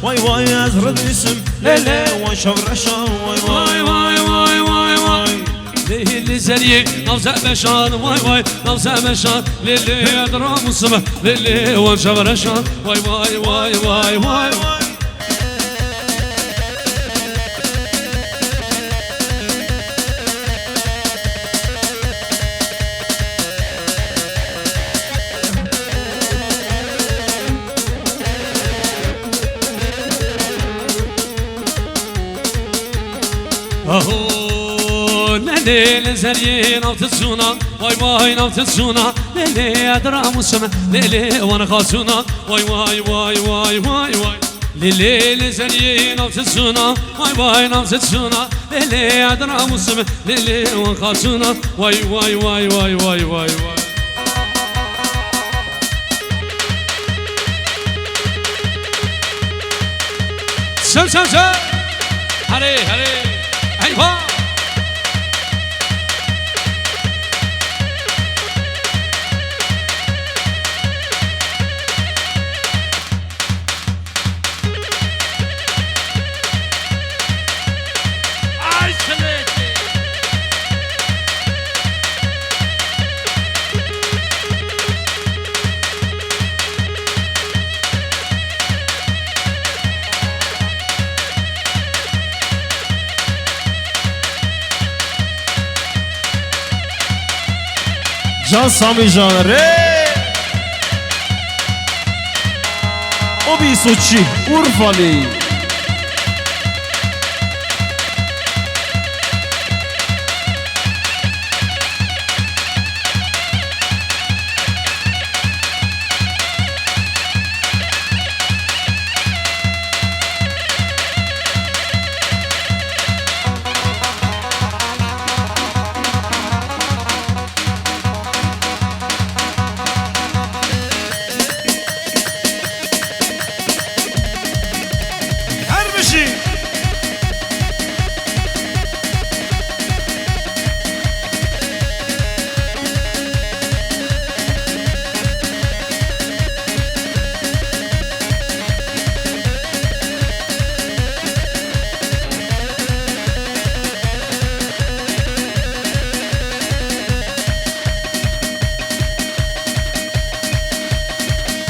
واي واي ازرد اسم ليلي وشفر عشان واي واي واي واي واي واي ليه اللي زريق نوزع بشان واي واي نوزع بشان للي أدرام السما للي وشفر عشان واي واي واي واي واي ليلي زريين او تسونا واي واي نو تسونا ليلي ادرام السما ليلي وانا خاسونا واي واي واي واي واي واي ليلي زريين او تسونا واي واي نو تسونا ليلي ادرام السما ليلي وانا خاسونا واي واي واي واي واي واي واي سم سم سم هري هري ايوه جان سامی جان ره او بیسو چی اورفالی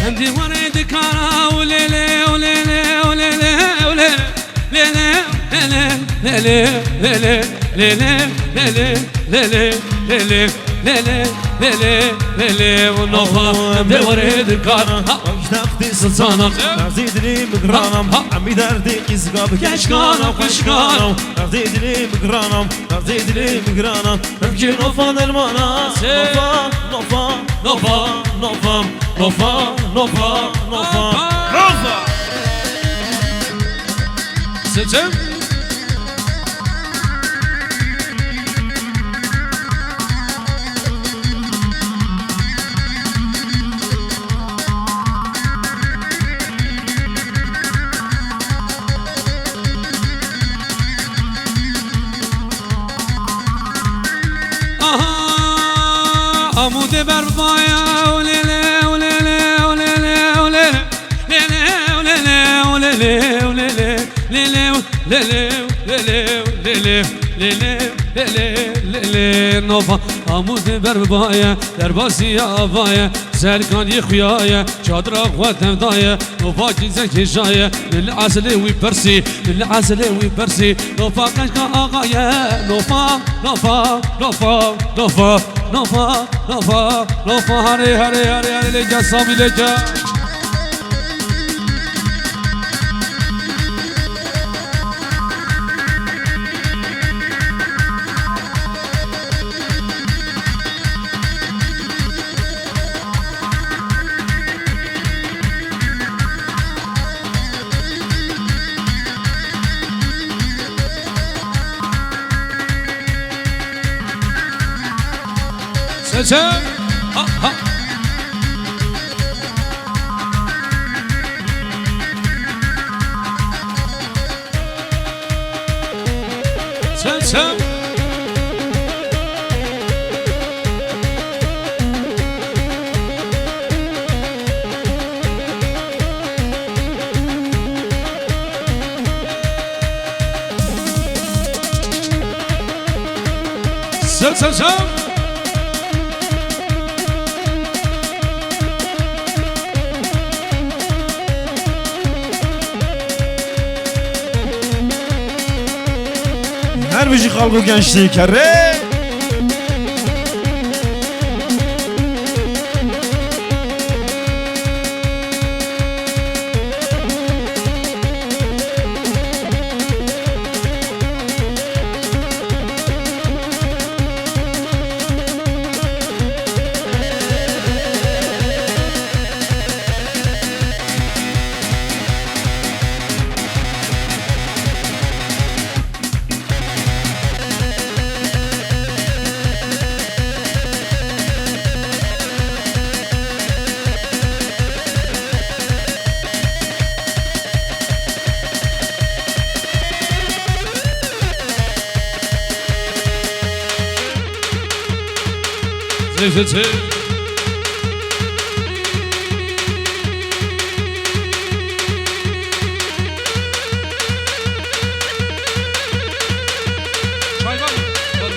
عندي ورد كارا وليلي وليلي وليلي وليلي ليلي ليلي ليلي ليلي ليلي ليلي ليلي ليلي ليلي ليلي والنوفا عندي ورد كارا اشتقتي سلطانم زيدني مقرانم عمي دردي إزقاب كشكانم كشكانم زيدني مقرانم زيدني مقرانم ابكي نوفا درمانا نوفا نوفا نوفا نوفا نوفا نوفا نوفا نوفا سلسل عمود برفايا وليلي وليلي وليلي وليلي ليلي وليلي وليلي ليلي ليلي ليلي ليلي ليلي ليلي ليلي نوفا عمود برفايا درباسي افايا سركان يخيايا شادر اخواتم دايا نوفا جنسك جايا للعسل ويبرسي للعسل ويبرسي نوفا كشكا اغايا نوفا نوفا نوفا نوفا نوفا نوفا نوفا هري هري هري هري لجا سامي لجا سلسل ها ها سلسل سب سب سب Her bir halkı gençliği kere. Zip, zip, zip. Çay var mı? Var mı?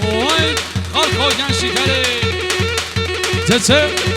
Oy, kalk o genç şekeri. Zip, zip.